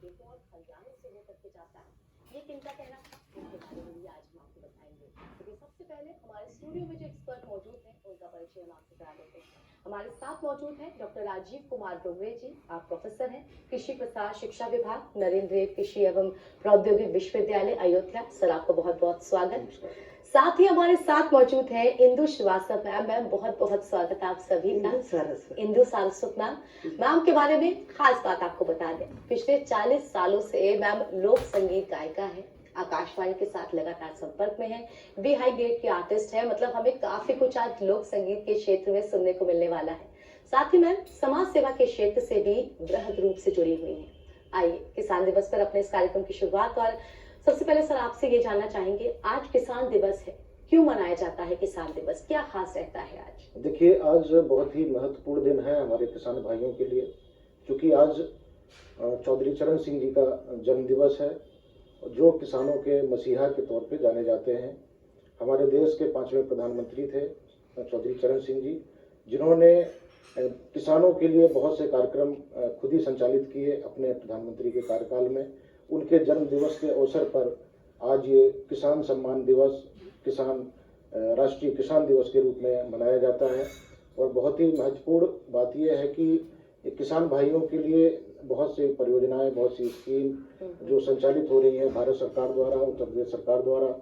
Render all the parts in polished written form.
खेतों और खलिहानों से होकर के जाता है। ये किनका कहना था, इसके बारे में भी आज हम आपको बताएंगे। लेकिन सबसे पहले हमारे स्टूडियो में जो एक्सपर्ट मौजूद हैं उनका परिचय हम आपसे करा देते हैं। हमारे साथ मौजूद हैं डॉक्टर राजीव कुमार डोंगरे जी। आप प्रोफेसर हैं, कृषि प्रसार शिक्षा विभाग, नरेंद्र देव कृषि एवं प्रौद्योगिक विश्वविद्यालय अयोध्या। सर आपका बहुत बहुत स्वागत। साथ ही हमारे साथ मौजूद है इंदु श्रीवास्तव मैम। मैम बहुत बहुत स्वागत आप सभी का। इंदु सारस्वत मैम के बारे में खास बात आपको बता दें, पिछले 40 सालों से मैम लोक संगीत गायिका है, आकाशवाणी के साथ लगातार संपर्क में है, बी हाई ग्रेड की आर्टिस्ट है। मतलब हमें काफी कुछ आज लोक संगीत के क्षेत्र में सुनने को मिलने वाला है। साथ ही मैम समाज सेवा के क्षेत्र से भी बृहद रूप से जुड़ी हुई है। आइए किसान दिवस पर अपने इस कार्यक्रम की शुरुआत। और सबसे पहले सर आपसे ये जानना चाहेंगे, आज किसान दिवस है, क्यों मनाया जाता है किसान दिवस, क्या खास रहता है आज? देखिए, आज बहुत ही महत्वपूर्ण दिन है हमारे किसान भाइयों के लिए, क्योंकि आज चौधरी चरण सिंह जी का जन्म दिवस है, जो किसानों के मसीहा के तौर पे जाने जाते हैं। हमारे देश के 5वें प्रधानमंत्री थे चौधरी चरण सिंह जी, जिन्होंने किसानों के लिए बहुत से कार्यक्रम खुद ही संचालित किए अपने प्रधानमंत्री के कार्यकाल में। उनके जन्म दिवस के अवसर पर आज ये किसान सम्मान दिवस, राष्ट्रीय किसान दिवस के रूप में मनाया जाता है। और बहुत ही महत्वपूर्ण बात यह है कि किसान भाइयों के लिए बहुत सी परियोजनाएं, बहुत सी स्कीम जो संचालित हो रही हैं भारत सरकार द्वारा, उत्तर प्रदेश सरकार द्वारा,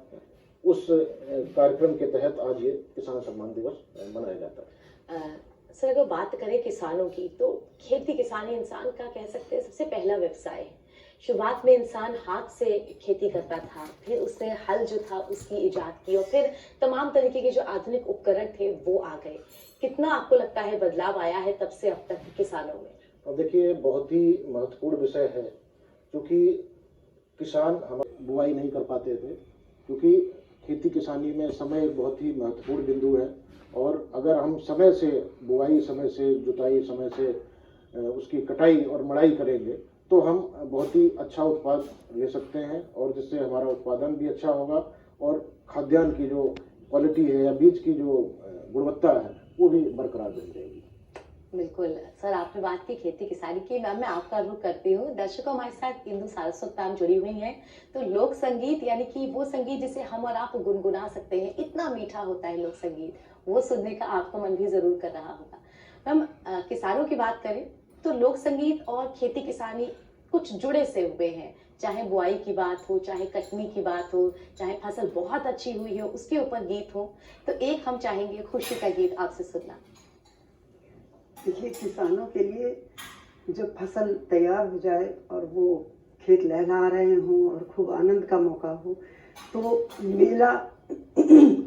उस कार्यक्रम के तहत आज ये किसान सम्मान दिवस मनाया जाता है। सर अगर बात करें किसानों की, तो खेती किसानी इंसान का कह सकते हैं सबसे पहला व्यवसाय है। शुरुआत में इंसान हाथ से खेती करता था, फिर उसने हल जो था उसकी इजाद की, और फिर तमाम तरीके के जो आधुनिक उपकरण थे वो आ गए। कितना आपको लगता है बदलाव आया है तब से अब तक किसानों में? अब देखिए, बहुत ही महत्वपूर्ण विषय है, क्योंकि किसान हम बुआई नहीं कर पाते थे, क्योंकि खेती किसानी में समय एक बहुत ही महत्वपूर्ण बिंदु है। और अगर हम समय से बुआई, समय से जुताई, समय से उसकी कटाई और मड़ाई करेंगे तो हम बहुत ही अच्छा उत्पाद ले सकते हैं, और जिससे हमारा उत्पादन भी अच्छा होगा और खाद्यान्न की जो क्वालिटी है या बीज की जो गुणवत्ता है वो भी बरकरार बनी रहेगी। बिल्कुल सर, आपने बात की खेती किसानी की। मैम मैं आपका रुख करती हूँ, दर्शकों हमारे साथ इंदु सारस्वत मैम जुड़ी हुई हैं। तो लोक संगीत यानी कि वो संगीत जिसे हम और आप गुनगुना सकते हैं, इतना मीठा होता है लोक संगीत, वो सुनने का आपका मन भी जरूर कर रहा होगा। मैम किसानों की बात करें तो लोक संगीत और खेती किसानी कुछ जुड़े से हुए हैं, चाहे बुआई की बात हो, चाहे कटनी की बात हो, चाहे फसल बहुत अच्छी हुई हो उसके ऊपर गीत हो। तो एक हम चाहेंगे खुशी का गीत आपसे सुनना। देखिए, किसानों के लिए जब फसल तैयार हो जाए और वो खेत लहला रहे हों और खूब आनंद का मौका हो, तो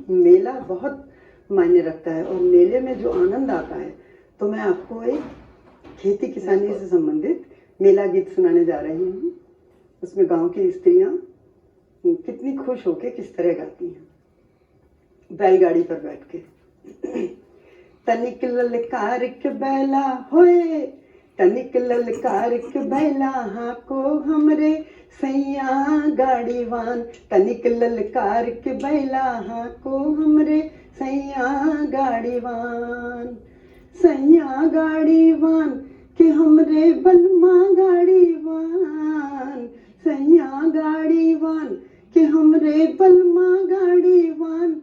मेला बहुत मायने रखता है। और मेले में जो आनंद आता है, तो मैं आपको एक खेती किसानी से संबंधित मेला गीत सुनाने जा रही हूँ। उसमें गांव की स्त्रियां कितनी खुश होके किस तरह गाती हैं बैलगाड़ी पर बैठ के। तनिक ललकार के बैला होए, तनिक ललकार के बैला हाको हमरे सैया गाड़ीवान, तनिक ललकार के बैला हाको हमरे सैया गाड़ीवान, सैया गाड़ीवान के हमरे बलमा गाड़ीवान, सैया गाड़ीवान के हमरे बलमा गाड़ीवान,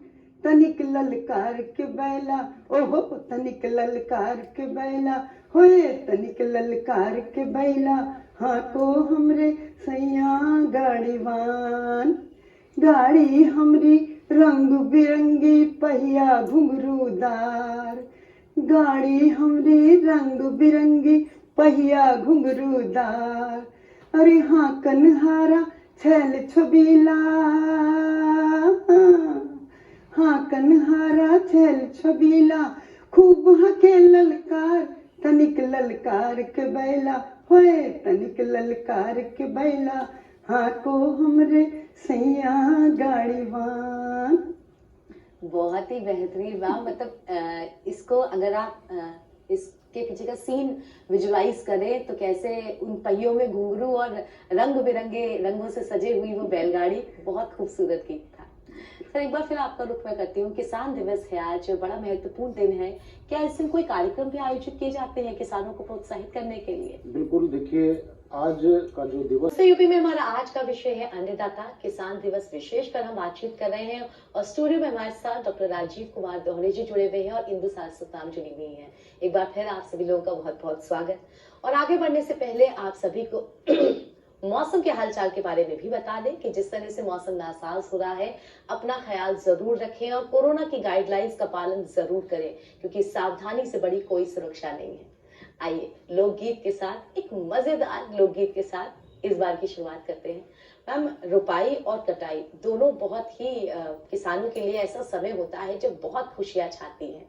तनिक ललकार के बैला ओहो, तनिक ललकार के बैला होए, तनिक ललकार के बैला हाको हमरे सैया गाड़ीवान, गाड़ी हमरी रंग बिरंगी पहिया घुंघरूदार, गाड़ी हमरी रंग बिरंगी पहिया घुंघरूदार, अरे हाँ कन्हारा छैल छबीला, हाँ कन्हारा छैल छबीला, खूब हके ललकार, तनिक ललकार के बैला होए, तनिक ललकार के बैला हाको हमरे सैया गाड़ीवान। बहुत ही बेहतरीन मैम। मतलब इसको अगर आप इसके पीछे का सीन विजुलाइज करें तो कैसे उन पहियों में घुंघरू और रंग बिरंगे रंगों से सजे हुई वो बैलगाड़ी, बहुत खूबसूरत गीत था। सर एक बार फिर आपका रुख मैं करती हूँ, किसान दिवस है आज, बड़ा महत्वपूर्ण दिन है, क्या इस दिन कोई कार्यक्रम भी आयोजित किए जाते हैं किसानों को प्रोत्साहित करने के लिए? बिल्कुल, देखिए आज का जो दिवस दोस्तों, यूपी में हमारा आज का विषय है अन्नदाता किसान दिवस। विशेष पर हम बातचीत कर रहे हैं और स्टूडियो में हमारे साथ डॉक्टर राजीव कुमार दोहरे जी जुड़े हुए हैं और इंदु सारस्वत मैम जुड़ी हुई हैं। एक बार फिर आप सभी लोगों का बहुत बहुत स्वागत। और आगे बढ़ने से पहले आप सभी को मौसम के हालचाल के बारे में भी बता दें कि जिस तरह से मौसम नासाज हो रहा है, अपना ख्याल जरूर रखें और कोरोना की गाइडलाइंस का पालन जरूर करें, क्योंकि सावधानी से बड़ी कोई सुरक्षा नहीं है। आइए लोकगीत के साथ, एक मजेदार लोकगीत के साथ इस बार की शुरुआत करते हैं। मैम, रुपाई और कटाई दोनों बहुत ही किसानों के लिए ऐसा समय होता है जब बहुत खुशियां छाती हैं।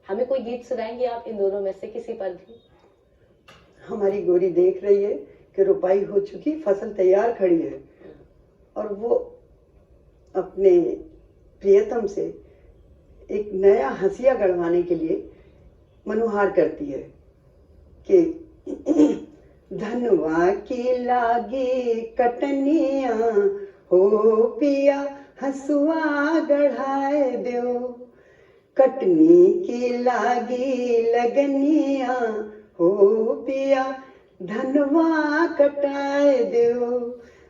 हमें कोई गीत सुनाएंगे आप इन दोनों में से किसी पर भी? हमारी गोरी देख रही है कि रुपाई हो चुकी, फसल तैयार खड़ी है और वो अपने प्रियतम से एक नया हंसिया गढ़वाने के लिए मनुहार करती है कि धनवा की लागी कटनिया हो पिया हसुआ गढ़ाए दो, कटनी की लागी लगनिया हो पिया धनवा कटाए दो,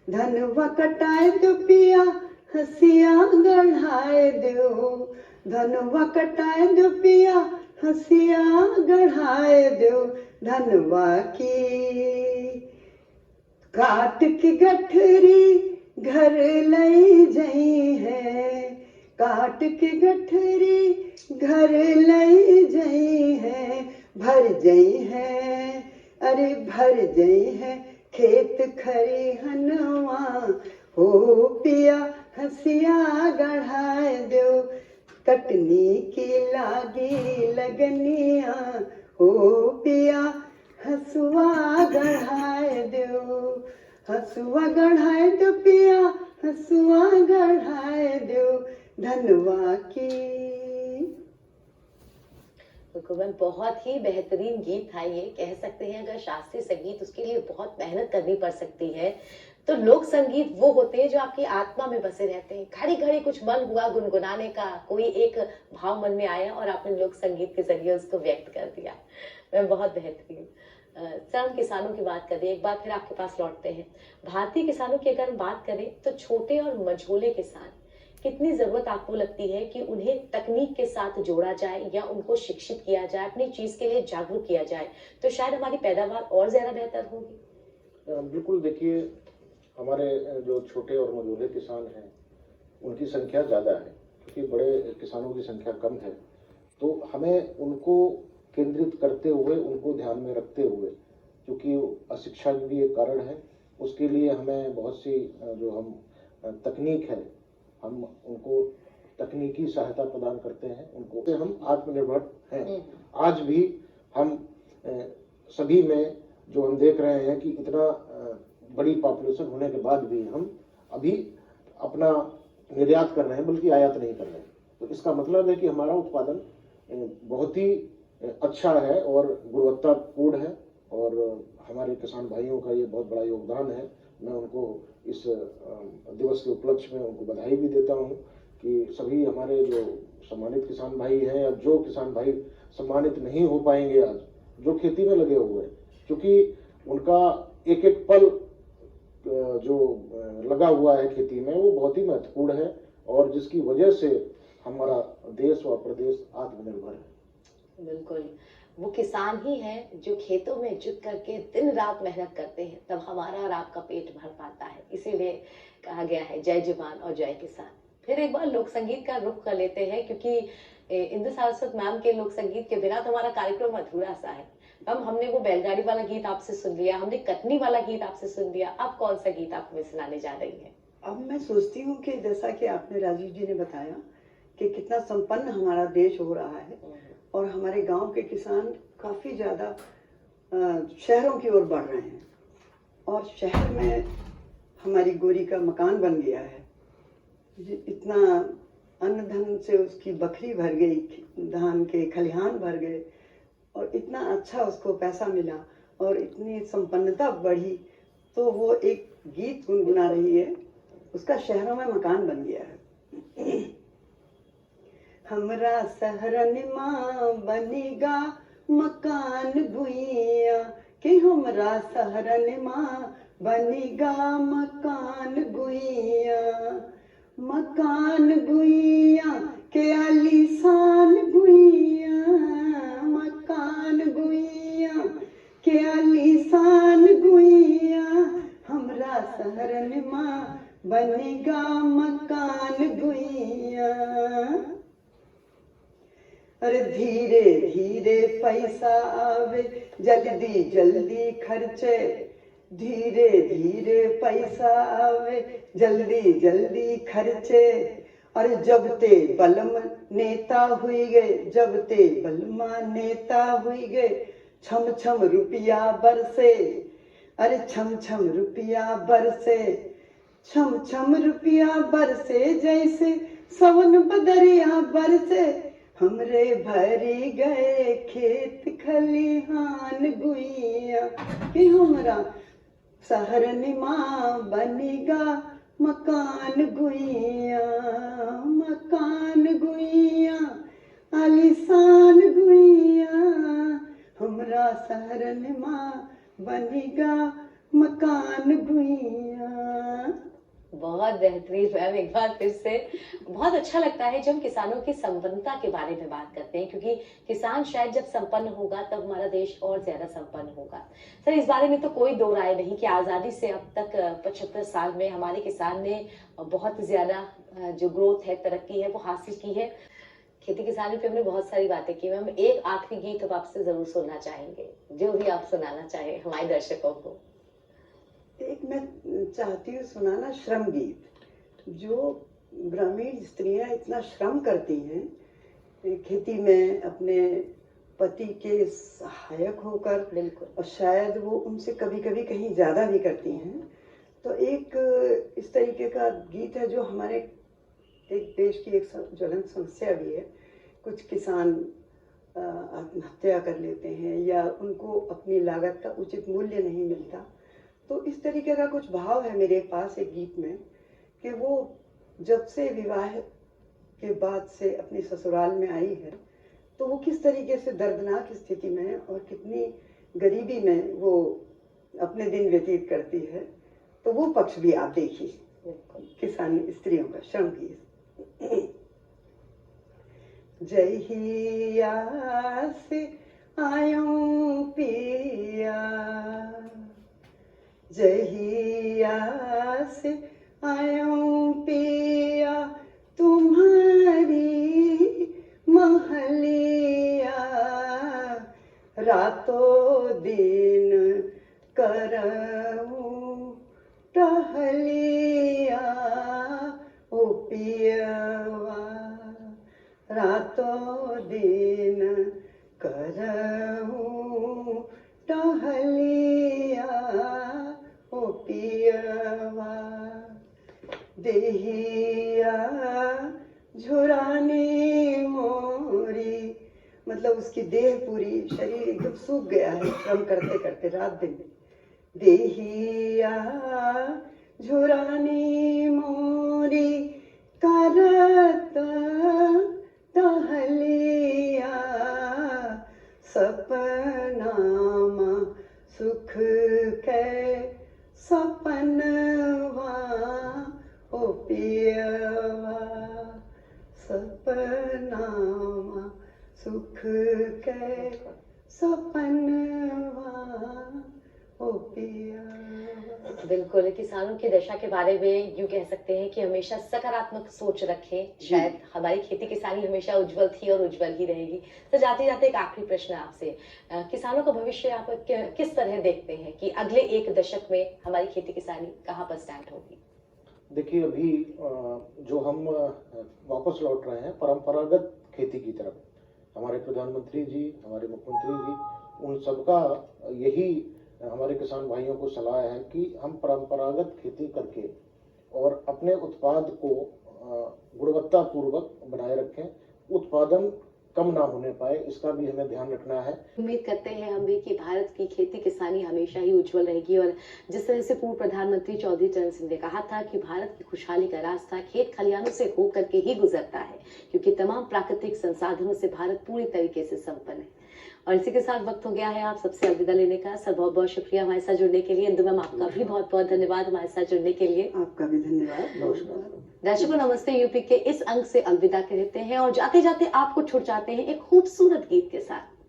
धनवा कटाए दो पिया हसिया गढ़ाए दो, धनवा कटाए दो पिया हसिया गढ़ाए दो, धनवा की काट की गठरी घर लई जई है, काट की गठरी घर लई जई है, भर जई है, अरे भर जई है खेत खरी हनवा हो पिया हसिया गढ़ाए दो, कटनी की लागी लगनिया हो पिया हसुआ गढ़ाए दो, हसुआ गढ़ाए दो पिया हसुआ गढ़ाए दो, धनवा की। मैम, बहुत ही बेहतरीन गीत था ये। कह सकते हैं अगर शास्त्रीय संगीत, उसके लिए बहुत मेहनत करनी पड़ सकती है, तो लोक संगीत वो होते हैं जो आपकी आत्मा में बसे रहते हैं। घड़ी घड़ी कुछ मन हुआ गुनगुनाने का, कोई एक भाव मन में आया और आपने लोक संगीत के जरिए उसको व्यक्त कर दिया। मैम, बहुत बेहतरीन। सर, किसानों की बात करें, एक बार फिर आपके पास लौटते हैं। भारतीय किसानों की अगर हम बात करें तो छोटे और मझोले किसान, कितनी जरूरत आपको लगती है कि उन्हें तकनीक के साथ जोड़ा जाए या उनको शिक्षित किया जाए, अपनी चीज के लिए जागरूक किया जाए, तो शायद हमारी पैदावार और ज्यादा बेहतर होगी? बिल्कुल। देखिए, हमारे जो छोटे और मझोले किसान हैं उनकी संख्या ज़्यादा है, क्योंकि बड़े किसानों की संख्या कम है। तो हमें उनको केंद्रित करते हुए, उनको ध्यान में रखते हुए, क्योंकि अशिक्षा भी एक कारण है, उसके लिए हमें बहुत सी जो हम तकनीक है, हम उनको तकनीकी सहायता प्रदान करते हैं। उनको हम आत्मनिर्भर हैं। आज भी हम सभी में जो हम देख रहे हैं कि इतना बड़ी पॉपुलेशन होने के बाद भी हम अभी अपना निर्यात कर रहे हैं, बल्कि आयात नहीं कर रहे हैं। तो इसका मतलब है कि हमारा उत्पादन बहुत ही अच्छा है और गुणवत्तापूर्ण है, और हमारे किसान भाइयों का ये बहुत बड़ा योगदान है। मैं उनको इस दिवस के उपलक्ष्य में उनको बधाई भी देता हूँ कि सभी हमारे जो सम्मानित किसान भाई हैं या जो किसान भाई सम्मानित नहीं हो पाएंगे आज, जो खेती में लगे हुए हैं, क्योंकि उनका एक एक पल जो लगा हुआ है खेती में, वो बहुत ही महत्वपूर्ण है, और जिसकी वजह से हमारा देश और प्रदेश आत्मनिर्भर है। बिल्कुल, वो किसान ही है जो खेतों में जुट करके दिन रात मेहनत करते हैं, तब हमारा और आपका पेट भर पाता है। इसीलिए कहा गया है जय जवान और जय किसान। फिर एक बार लोक संगीत का रुख कर लेते हैं, क्योंकि इंदु सारस्वत मैम के लोक संगीत के बिना तो हमारा कार्यक्रम अधूरा सा है। मैम, हमने वो बैलगाड़ी वाला गीत आपसे सुन लिया, हमने कटनी वाला गीत आपसे सुन लिया, अब कौन सा गीत आप हमें सुनाने जा रही है? अब मैं सोचती हूँ कि जैसा कि आपने राजीव जी ने बताया कि कितना संपन्न हमारा देश हो रहा है और हमारे गांव के किसान काफी ज्यादा शहरों की ओर बढ़ रहे हैं, और शहर में हमारी गोरी का मकान बन गया है। इतना अन्न धन से उसकी बखरी भर गई, धान के खलिहान भर गए, और इतना अच्छा उसको पैसा मिला और इतनी संपन्नता बढ़ी, तो वो एक गीत गुनगुना रही है, उसका शहरों में मकान बन गया है। हमरा शहरन मां बनेगा मकान भुइया, कि हमरा सहरन माँ बनिगा मकान गुइया, मकान गुइया के आलीशान गुइया, मकान गुइया के आलीशान गुइया, हमरा सहरन माँ बनिगा मकान गुइया। अरे धीरे धीरे पैसा आवे जल्दी जल्दी खर्चे, धीरे धीरे पैसा आवे जल्दी जल्दी खर्चे, अरे जब ते बलम नेता हुई गए, जब ते बलमा नेता हुई गए, छम छम रुपया बरसे, अरे छम छम रुपया बरसे, छम छम रुपया बरसे जैसे सवन बदरिया बरसे, हमरे भरी गए खेत खलिहान गुइया, कि हमरा सहरन माँ बनिगा मकान गुइया, मकान गुइया आलीशान गुइया, हमरा सहरन माँ बनिगा मकान गुइया। बहुत बेहतरीन मैम, एक बार फिर से बहुत अच्छा लगता है जब हम किसानों की संपन्नता के बारे में बात करते हैं, क्योंकि किसान शायद जब संपन्न होगा तब हमारा देश और ज्यादा संपन्न होगा। सर, इस बारे में तो कोई दो राय नहीं कि आजादी से अब तक 75 साल में हमारे किसान ने बहुत ज्यादा जो ग्रोथ है, तरक्की है, वो हासिल की है। खेती किसानी पे हमने बहुत सारी बातें की मैम, एक आखिरी गीत अब आपसे जरूर सुनना चाहेंगे, जो भी आप सुनाना चाहे हमारे दर्शकों को। एक मैं चाहती हूँ सुनाना श्रम गीत, जो ग्रामीण स्त्रियां इतना श्रम करती हैं खेती में अपने पति के सहायक होकर, बिल्कुल, और शायद वो उनसे कभी कभी कहीं ज्यादा भी करती हैं। तो एक इस तरीके का गीत है जो हमारे एक देश की एक ज्वलंत समस्या भी है। कुछ किसान आत्महत्या कर लेते हैं या उनको अपनी लागत का उचित मूल्य नहीं मिलता। तो इस तरीके का कुछ भाव है मेरे पास एक गीत में, कि वो जब से विवाह के बाद से अपने ससुराल में आई है तो वो किस तरीके से दर्दनाक स्थिति में है और कितनी गरीबी में वो अपने दिन व्यतीत करती है। तो वो पक्ष भी आप देखिए, किसान स्त्रियों का श्रम गीत। जहिया से आयूं पिया, जहिया से आयूं पिया तुम्हारी महलिया, रातों दिन करऊं टहलिया, ओ पियवा रातों दिन करऊं टहलिया, ओ पियवा देहिया झुरानी मोरी, मतलब उसकी देह पूरी, शरीर एकदम सूख गया है श्रम करते करते रात दिन। देहिया झुरानी मोरी करत टहलिया, सपनामा सुख के सपनवा, ओ पियवा सपनामा सुख के सपनवा, ओ पियवा। बिल्कुल, किसानों की दशा के बारे में यूं कह सकते हैं कि हमेशा सकारात्मक सोच रखें। शायद हमारी खेती किसानी हमेशा उज्जवल थी और उज्जवल ही रहेगी। तो जाते जाते एक आखिरी प्रश्न आपसे, किसानों का भविष्य आप किस तरह देखते हैं कि अगले एक दशक में हमारी खेती किसानी कहाँ पर स्टैंड होगी? देखिए, अभी जो हम वापस लौट रहे हैं परंपरागत खेती की तरफ, हमारे प्रधानमंत्री जी, हमारे मुख्यमंत्री जी, उन सबका यही हमारे किसान भाइयों को सलाह है कि हम परंपरागत खेती करके और अपने उत्पाद को गुणवत्ता पूर्वक बनाए रखें, उत्पादन कम ना होने पाए, इसका भी हमें ध्यान रखना है। उम्मीद करते हैं हम भी कि भारत की खेती किसानी हमेशा ही उज्जवल रहेगी, और जिस तरह से पूर्व प्रधानमंत्री चौधरी चरण सिंह ने कहा था कि भारत की खुशहाली का रास्ता खेत खलिहानों से होकर के ही गुजरता है, क्योंकि तमाम प्राकृतिक संसाधनों से भारत पूरी तरीके से संपन्न है। और इसी के साथ वक्त हो गया है आप सबसे अलविदा लेने का। सर बहुत बहुत शुक्रिया हमारे साथ जुड़ने के लिए। इंदु मैम आपका भी बहुत बहुत धन्यवाद हमारे साथ जुड़ने के लिए। आपका भी धन्यवाद। नमस्कार। दर्शकों नमस्ते यूपी के इस अंक से अलविदा कहते हैं और जाते जाते आपको छुट जाते हैं एक खूबसूरत गीत के साथ।